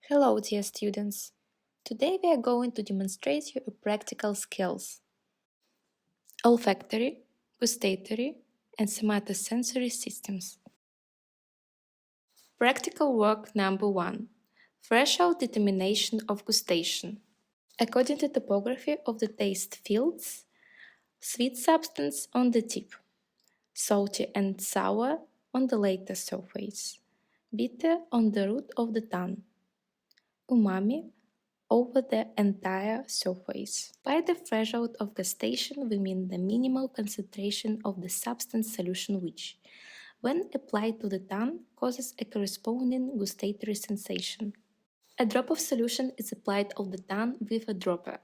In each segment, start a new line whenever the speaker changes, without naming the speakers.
Hello, dear students. Today we are going to demonstrate your practical skills. Olfactory, gustatory, and somatosensory systems. Practical work number 1. Threshold determination of gustation. According to topography of the taste fields, sweet substance on the tip, salty and sour on the later surface, bitter on the root of the tongue, umami over the entire surface. By the threshold of gustation, we mean the minimal concentration of the substance solution which, when applied to the tongue, causes a corresponding gustatory sensation. A drop of solution is applied on the tongue with a dropper,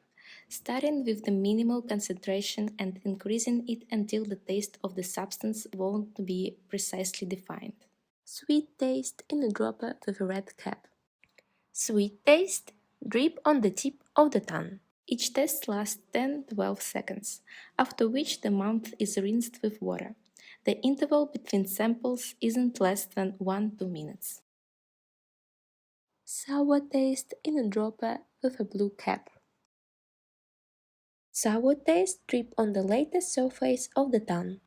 starting with the minimal concentration and increasing it until the taste of the substance won't be precisely defined. Sweet taste in a dropper with a red cap. Sweet taste, drip on the tip of the tongue. Each test lasts 10-12 seconds, after which the mouth is rinsed with water. The interval between samples isn't less than 1-2 minutes. Sour taste in a dropper with a blue cap. Sour taste, drip on the later surface of the tongue.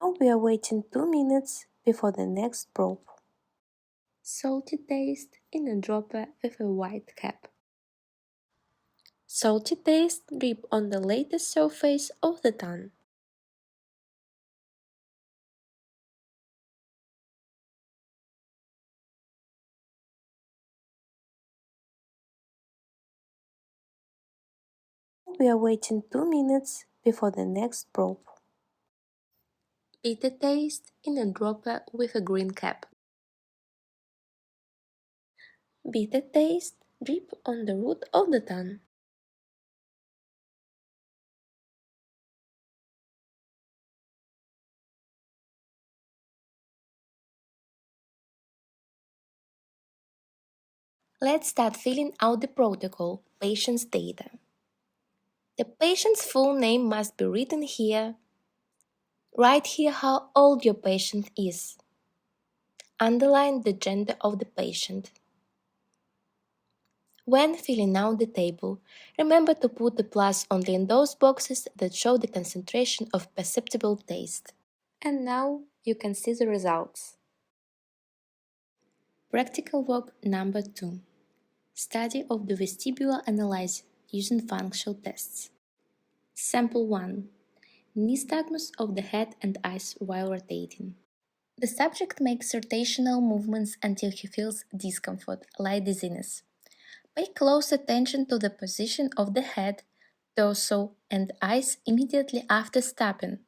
Now we are waiting 2 minutes before the next probe. Salty taste in a dropper with a white cap. Salty taste, drip on the later surface of the tongue. We are waiting 2 minutes before the next probe. Bitter taste in a dropper with a green cap. Bitter taste, drip on the root of the tongue. Let's start filling out the protocol, patient's data. The patient's full name must be written here. Write here how old your patient is. Underline the gender of the patient. When filling out the table, remember to put the plus only in those boxes that show the concentration of perceptible taste. And now you can see the results. Practical work number 2. Study of the vestibular analysis using functional tests. Sample 1. Nystagmus of the head and eyes while rotating. The subject makes rotational movements until he feels discomfort, like dizziness. Pay close attention to the position of the head, torso, and eyes immediately after stopping.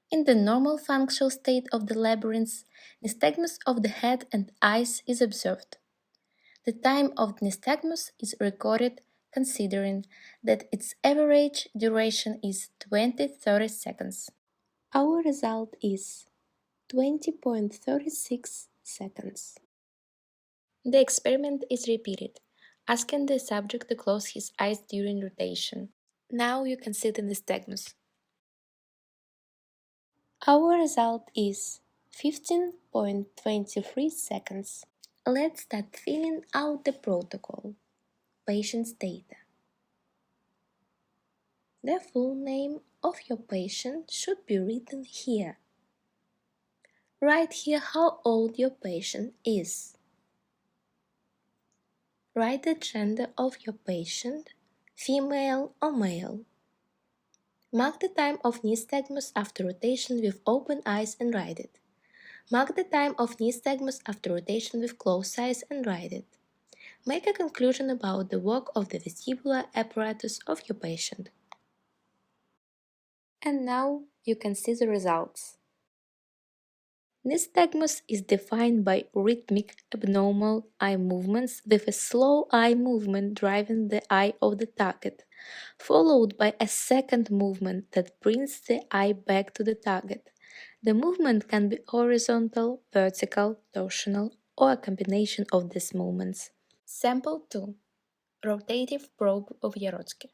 In the normal functional state of the labyrinth, nystagmus of the head and eyes is observed. The time of nystagmus is recorded considering that its average duration is 20-30 seconds. Our result is 20.36 seconds. The experiment is repeated, asking the subject to close his eyes during rotation. Now you can see the nystagmus. Our result is 15.23 seconds. Let's start filling out the protocol. Patient's data. The full name of your patient should be written here. Write here how old your patient is. Write the gender of your patient, female or male. Mark the time of nystagmus after rotation with open eyes and write it. Mark the time of nystagmus after rotation with closed eyes and write it. Make a conclusion about the work of the vestibular apparatus of your patient. And now you can see the results. Nystagmus is defined by rhythmic abnormal eye movements with a slow eye movement driving the eye of the target, followed by a second movement that brings the eye back to the target. The movement can be horizontal, vertical, torsional, or a combination of these movements. Sample 2. Rotative probe of Yarotsky.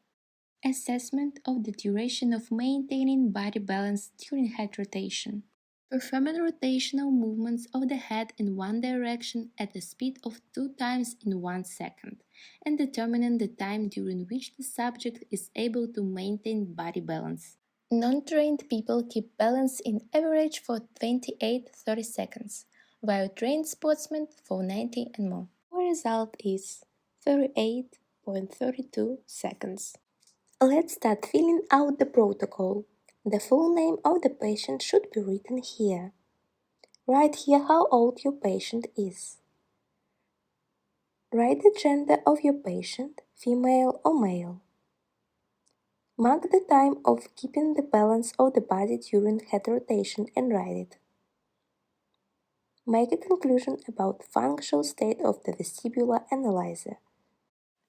Assessment of the duration of maintaining body balance during head rotation. Performing rotational movements of the head in one direction at a speed of 2 times in 1 second, and determining the time during which the subject is able to maintain body balance. Non-trained people keep balance in average for 28-30 seconds, while trained sportsmen for 90 and more. The result is 38.32 seconds. Let's start filling out the protocol. The full name of the patient should be written here. Write here how old your patient is. Write the gender of your patient, female or male. Mark the time of keeping the balance of the body during head rotation and write it. Make a conclusion about functional state of the vestibular analyzer.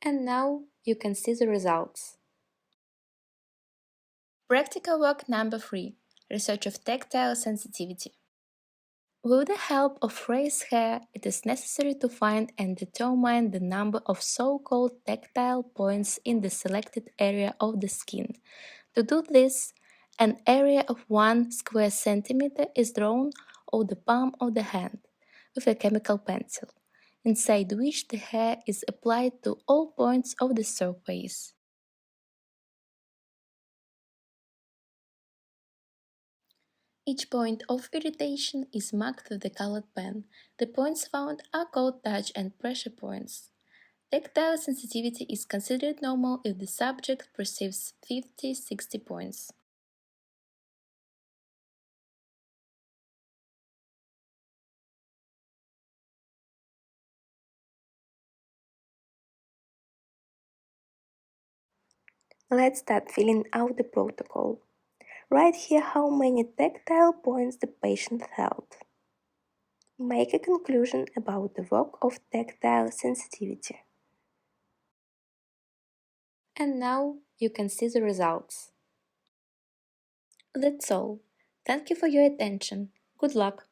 And now you can see the results. Practical work number 3. Research of tactile sensitivity. With the help of raised hair, it is necessary to find and determine the number of so-called tactile points in the selected area of the skin. To do this, an area of 1 square centimeter is drawn on the palm of the hand with a chemical pencil, inside which the hair is applied to all points of the surface. Each point of irritation is marked with the colored pen. The points found are called touch and pressure points. Tactile sensitivity is considered normal if the subject perceives 50-60 points. Let's start filling out the protocol. Write here how many tactile points the patient held. Make a conclusion about the work of tactile sensitivity. And now you can see the results. That's all. Thank you for your attention. Good luck!